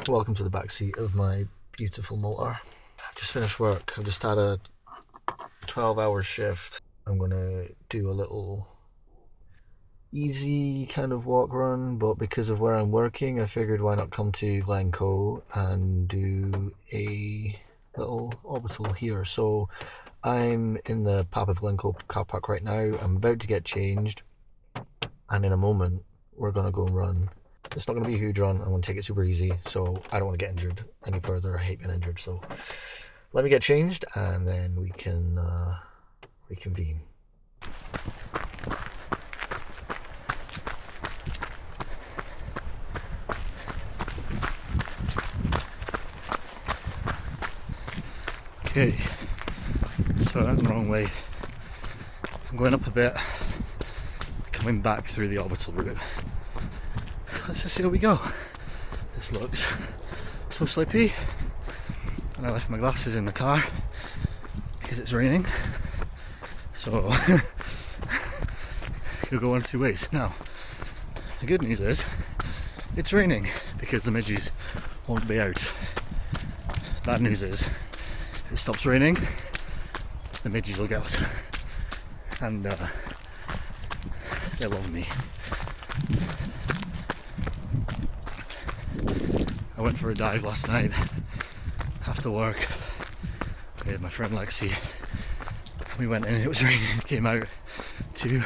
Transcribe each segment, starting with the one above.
Welcome to the back seat of my beautiful motor. I've just finished work. I've just had a 12-hour shift. I'm gonna do a little easy kind of walk run, but because of where I'm working, I figured why not come to Glencoe and do a little orbital here. So I'm in the Pap of Glencoe car park right now. I'm about to get changed, and in a moment we're gonna go and run. It's not going to be a huge run. I'm going to take it super easy, so I don't want to get injured any further. I hate being injured, so let me get changed and then we can reconvene. Okay, so I went the wrong way. I'm going up a bit, coming back through the orbital route. Let's just see how we go. This looks so slippy, and I left my glasses in the car because it's raining, so you'll go one of two ways. Now, the good news is it's raining because the midges won't be out. Bad news is if it stops raining, the midges will get us, and they love me. I went for a dive last night after work with my friend Lexi. We went in, it was raining, came out to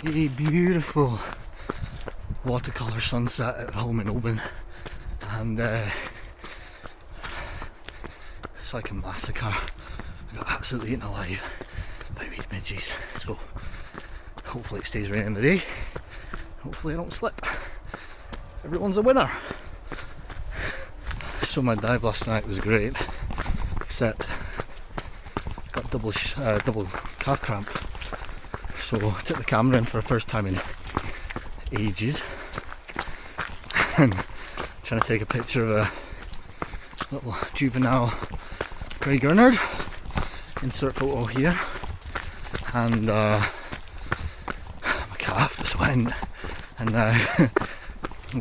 a beautiful watercolour sunset at home in Oban, and it's like a massacre. I got absolutely eaten alive by these midges, so hopefully it stays raining today. Hopefully I don't slip. Everyone's a winner. So my dive last night was great, except I got double calf cramp. So I took the camera in for the first time in ages, and trying to take a picture of a little juvenile grey gurnard. Insert photo here, and my calf just went, and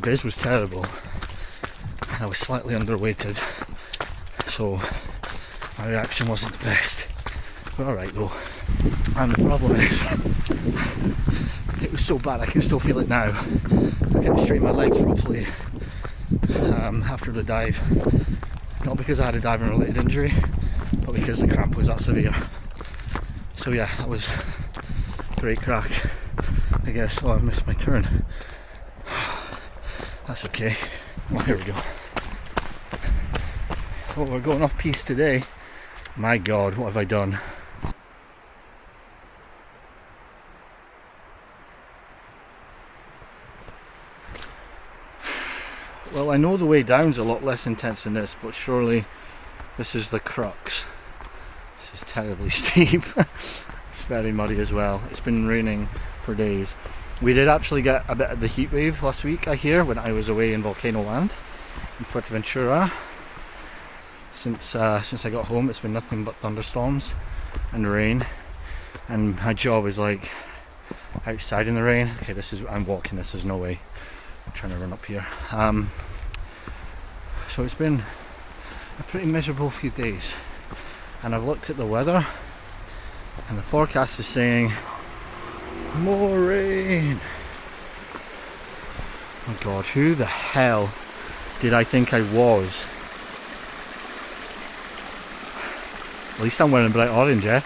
this was terrible. I was slightly underweighted, so my reaction wasn't the best. But alright though. And the problem is, it was so bad I can still feel it now. I can't straighten my legs properly after the dive. Not because I had a diving related injury, but because the cramp was that severe. So yeah, that was great crack, I guess. Oh, I missed my turn. That's okay. Well, here we go. Oh, we're going off piste today. My God, what have I done? Well, I know the way down's a lot less intense than this, but surely this is the crux. This is terribly steep. It's very muddy as well. It's been raining for days. We did actually get a bit of the heat wave last week, I hear, when I was away in Volcano Land in Fuerteventura. Since I got home, it's been nothing but thunderstorms and rain, and my job is like outside in the rain. Okay, I'm walking this, there's no way I'm trying to run up here. So it's been a pretty miserable few days, and I've looked at the weather, and the forecast is saying more rain. Oh God, who the hell did I think I was? At least I'm wearing bright orange, eh?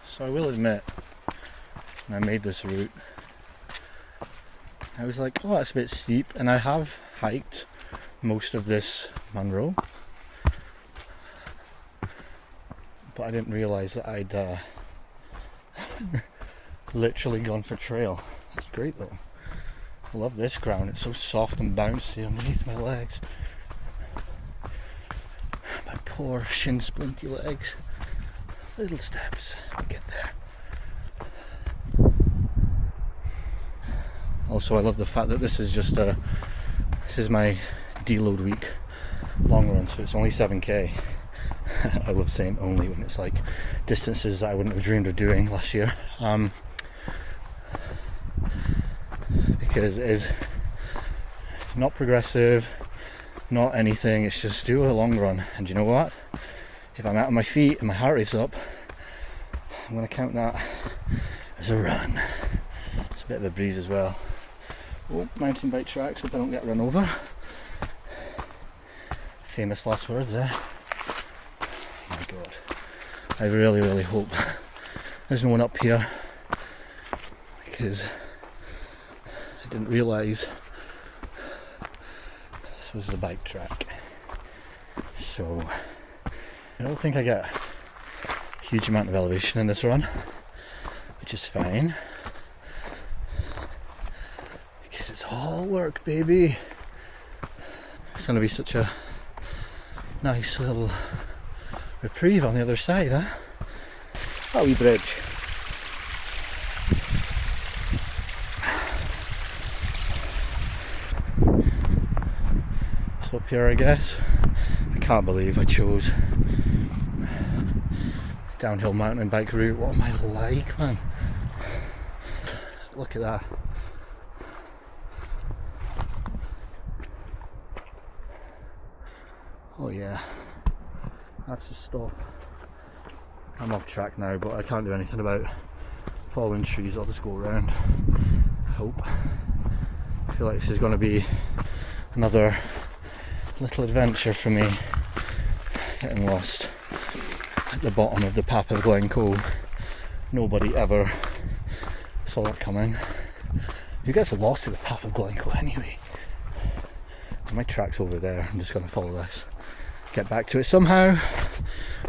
So I will admit, when I made this route, I was like, oh, that's a bit steep, and I have hiked most of this Munro, but I didn't realise that I'd literally gone for trail. That's great though. I love this ground, it's so soft and bouncy underneath my legs. poor shin splinty legs. Little steps to get there. Also, I love the fact that this is my deload week long run, so it's only 7k. I love saying only when it's like distances that I wouldn't have dreamed of doing last year, because it is not progressive, not anything. It's just do a long run, and you know what? If I'm out on my feet and my heart rate's up, I'm going to count that as a run. It's a bit of a breeze as well. Oh, mountain bike tracks, hope I don't get run over. Famous last words there. Oh my god. I really, really hope there's no one up here, because I didn't realise this was a bike track. So I don't think I get a huge amount of elevation in this run, which is fine, because it's all work, baby. It's going to be such a nice little reprieve on the other side, huh? A wee bridge. So up here, I guess. I can't believe I chose downhill mountain bike route. What am I like, man? Look at that. Oh yeah, that's a stop. I'm off track now, but I can't do anything about falling trees. I'll just go around. I hope. I feel like this is going to be another little adventure for me, getting lost at the bottom of the Pap of Glencoe. Nobody ever saw that coming. Who gets lost at the Pap of Glencoe anyway? My track's over there. I'm just going to follow this, get back to it somehow.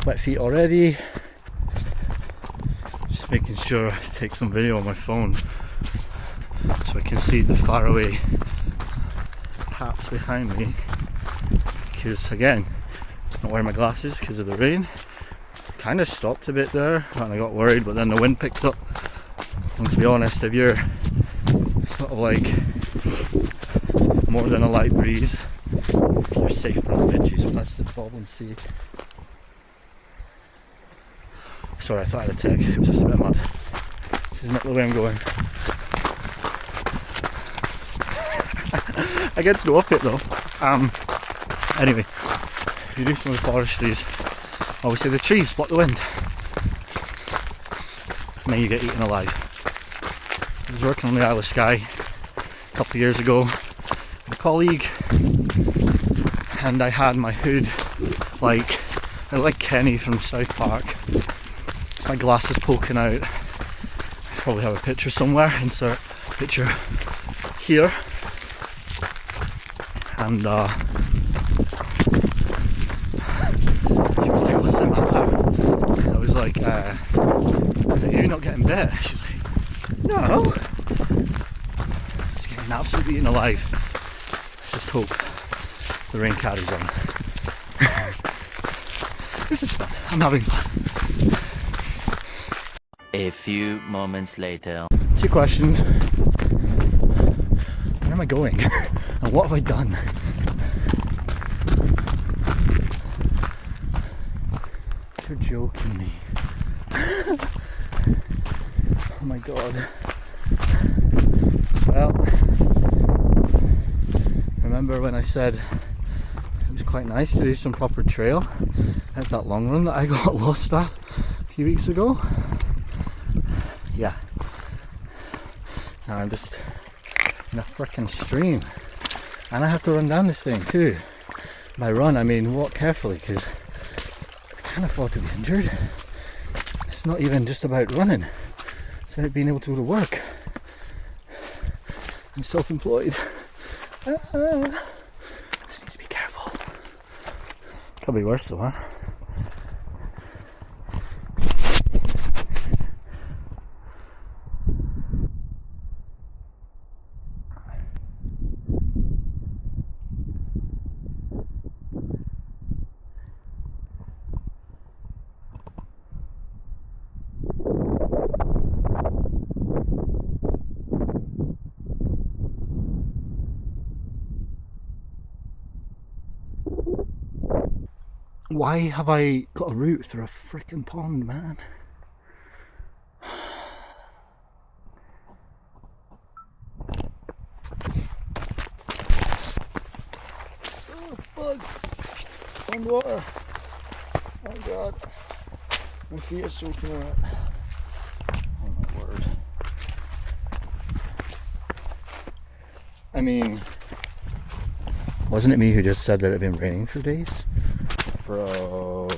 Wet feet already. Just making sure I take some video on my phone so I can see the faraway paps behind me, because again, not wearing my glasses because of the rain. Kind of stopped a bit there and I got worried, but then the wind picked up, and to be honest, if you're sort of like more than a light breeze, you're safe from the edges, but that's the problem. See, sorry, I thought I had a tick, it was just a bit of mud. This is not the way I'm going. I get to go up it though. Anyway, you do some of the forestries, obviously the trees block the wind, and then you get eaten alive. I was working on the Isle of Skye a couple of years ago with a colleague, and I had my hood like Kenny from South Park. So my glasses poking out. I probably have a picture somewhere, insert picture here. And she was like, what's the matter? I was like, are you not getting bit? She's like, no. Just getting absolutely eaten alive. Let's just hope the rain carries on. This is fun. I'm having fun. A few moments later. 2 questions. Where am I going? And what have I done? You're joking me. Oh my god. Well, remember when I said it was quite nice to do some proper trail at that long run that I got lost at a few weeks ago? Yeah. Now I'm just in a frickin' stream, and I have to run down this thing too. By run, I mean walk carefully, because I can't afford to be injured. It's not even just about running, it's about being able to go to work. I'm self-employed. Just need to be careful. Could be worse though, huh? Why have I got a route through a freaking pond, man? Oh, bugs! Pond water! Oh god. My feet are soaking wet. Oh my word. I mean, wasn't it me who just said that it had been raining for days? Bro.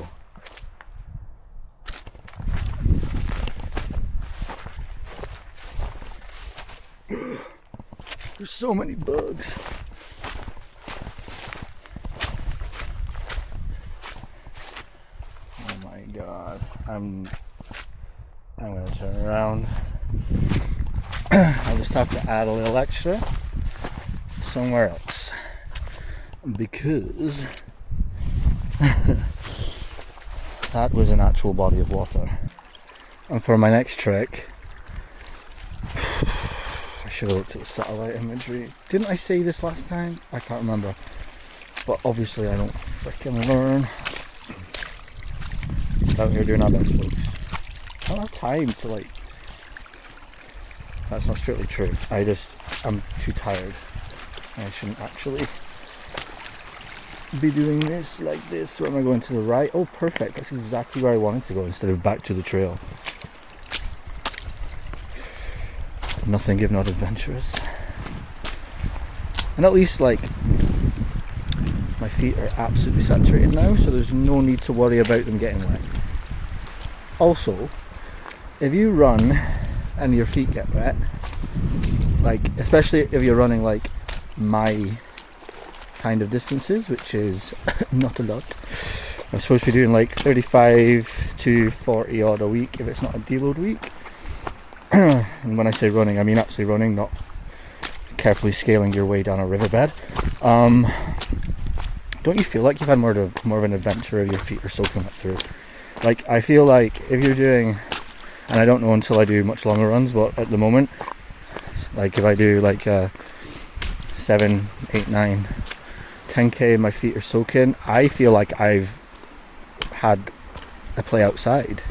There's so many bugs. Oh my god. I'm gonna turn around. I just have to add a little extra somewhere else because that was an actual body of water. And for my next trek, I should have looked at the satellite imagery. Didn't I say this last time? I can't remember. But obviously I don't freaking learn. Just out here doing our best, folks. I don't have time to like... That's not strictly true. I'm too tired. I shouldn't actually be doing this like this. Where am I going, to the right? Oh, perfect. That's exactly where I wanted to go instead of back to the trail. Nothing if not adventurous. And at least, like, my feet are absolutely saturated now, so there's no need to worry about them getting wet. Also, if you run and your feet get wet, like, especially if you're running like my kind of distances, which is not a lot. I'm supposed to be doing like 35 to 40 odd a week if it's not a deload week. And when I say running, I mean actually running, not carefully scaling your way down a riverbed. Don't you feel like you've had more of an adventure if your feet are soaking wet through? Like, I feel like if you're doing, and I don't know until I do much longer runs, but at the moment, like if I do like 7, 8, 9, 10k, my feet are soaking, I feel like I've had a play outside,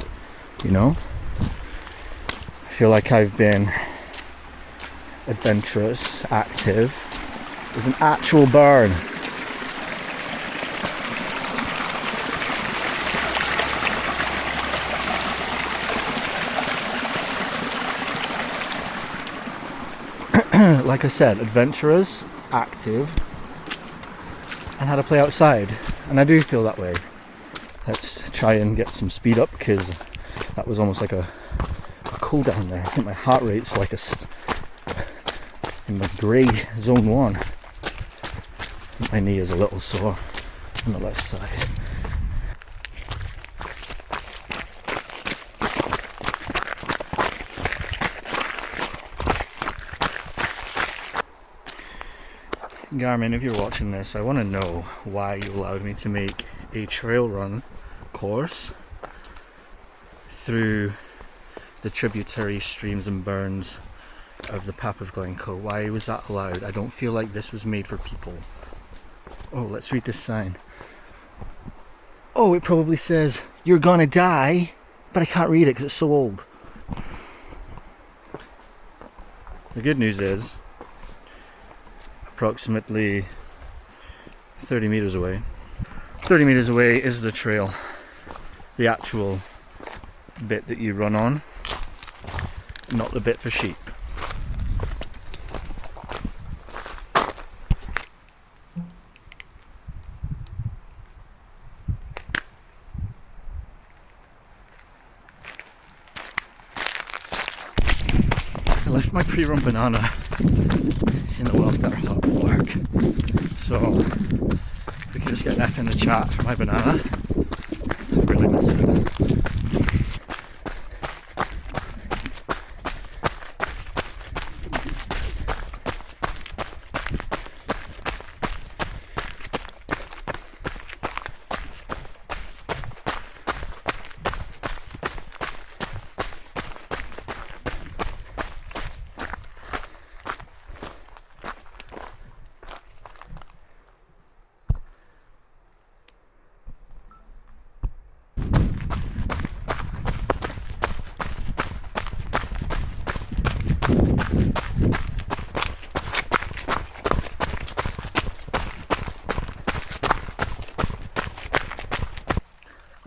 you know? I feel like I've been adventurous, active. There's an actual burn. Like I said, adventurous, active, and how to play outside. And I do feel that way. Let's try and get some speed up, because that was almost like a cool down there. I think my heart rate's like in the grey zone 1. My knee is a little sore on the left side. Garmin, if you're watching this, I want to know why you allowed me to make a trail run course through the tributary streams and burns of the Pap of Glencoe. Why was that allowed? I don't feel like this was made for people. Oh, let's read this sign. Oh, it probably says, "You're gonna die," but I can't read it because it's so old. The good news is, approximately 30 meters away. 30 meters away is the trail, the actual bit that you run on, not the bit for sheep. I left my pre-run banana in the welfare hut at work, so we can just get back in the chat for my banana. I really miss it.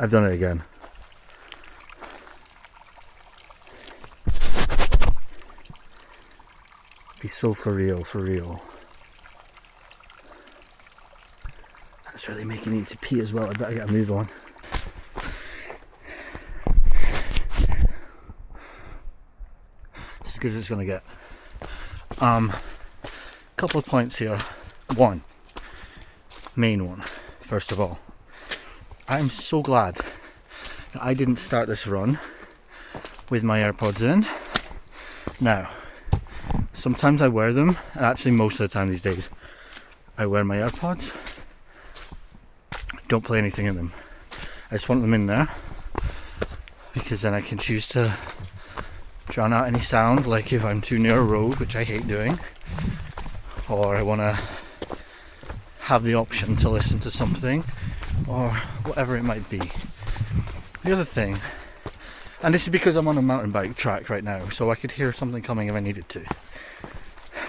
I've done it again. Be so for real, for real. That's really making me need to pee as well. I better get a move on. It's as good as it's gonna get. Couple of points here. One, main one, first of all. I'm so glad that I didn't start this run with my AirPods in. Now, sometimes I wear them, and actually most of the time these days, I wear my AirPods. Don't play anything in them. I just want them in there, because then I can choose to drown out any sound, like if I'm too near a road, which I hate doing, or I want to have the option to listen to something, or whatever it might be. The other thing, and this is because I'm on a mountain bike track right now, so I could hear something coming if I needed to.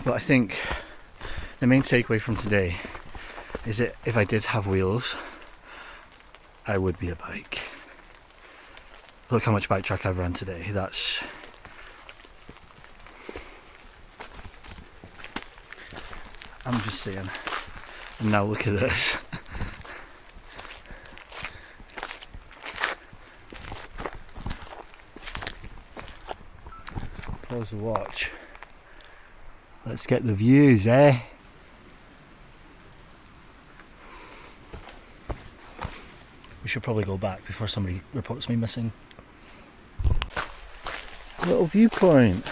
But I think the main takeaway from today is that if I did have wheels, I would be a bike. Look how much bike track I've run today. That's... I'm just saying. And now look at this. Pause the watch. Let's get the views, eh? We should probably go back before somebody reports me missing. Little viewpoint.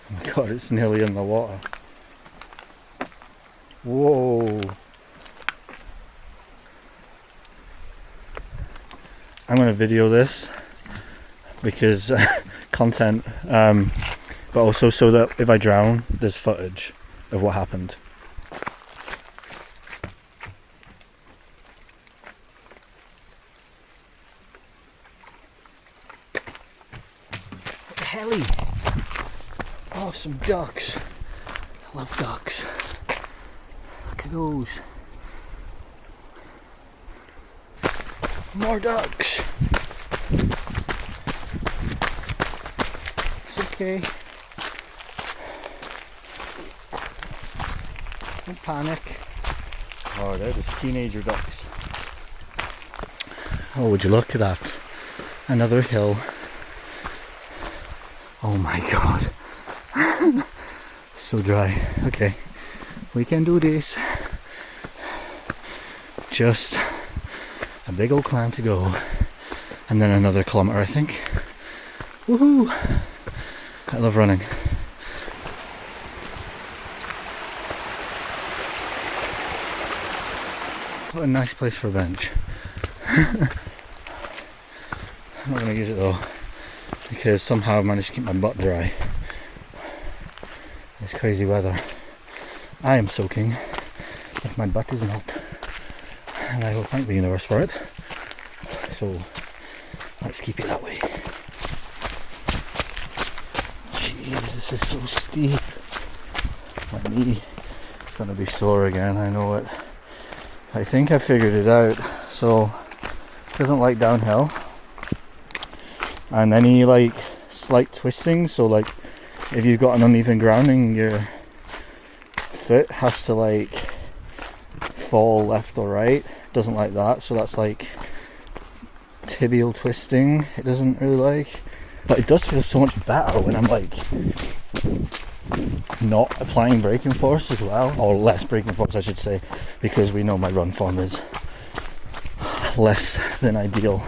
Oh my god, it's nearly in the water. Whoa. I'm going to video this because content, but also so that if I drown, there's footage of what happened. What the helly? Oh, some ducks. I love ducks. Look at those. More ducks. It's okay. Don't panic. Oh, they're just teenager ducks. Oh, would you look at that? Another hill. Oh my god. So dry. Okay. We can do this. Just a big old climb to go. And then another kilometre, I think. Woohoo! I love running. What a nice place for a bench. I'm not going to use it though, because somehow I managed to keep my butt dry. This crazy weather. I am soaking if my butt is not. And I will thank the universe for it. So let's keep it that way. Jeez, this is so steep. My knee is going to be sore again, I know it. I think I figured it out. So it doesn't like downhill. And any like slight twisting, so like if you've got an uneven grounding, your foot has to like fall left or right. It doesn't like that, so that's like tibial twisting. It doesn't really like, but it does feel so much better when I'm like not applying braking force as well, or less braking force I should say, because we know my run form is less than ideal.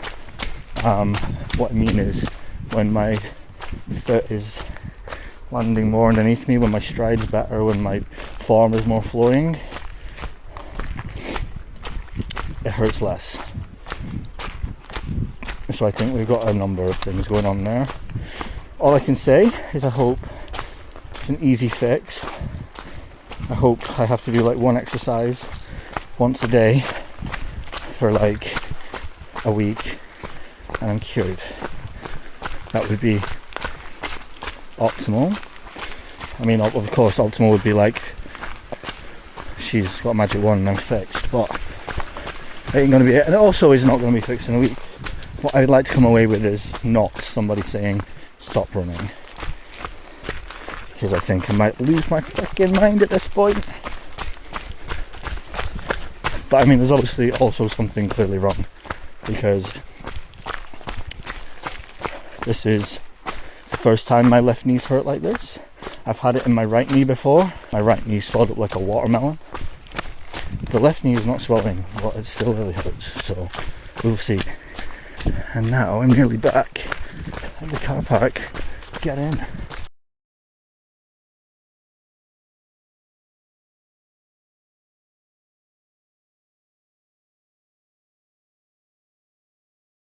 What I mean is when my foot is landing more underneath me, when my stride's better, when my form is more flowing, it hurts less. So I think we've got a number of things going on there. All I can say is I hope it's an easy fix. I hope I have to do like one exercise once a day for like a week and I'm cured. That would be optimal. I mean, of course, optimal would be like she's got a magic wand and I'm fixed, but ain't going to be it. And it also is not going to be fixed in a week. What I'd like to come away with is not somebody saying stop running, because I think I might lose my fucking mind at this point. But I mean, there's obviously also something clearly wrong, because this is the first time my left knee's hurt like this. I've had it in my right knee before. My right knee swelled up like a watermelon. The left knee is not swelling, but it still really hurts, so we'll see. And now I'm nearly back at the car park. Get in.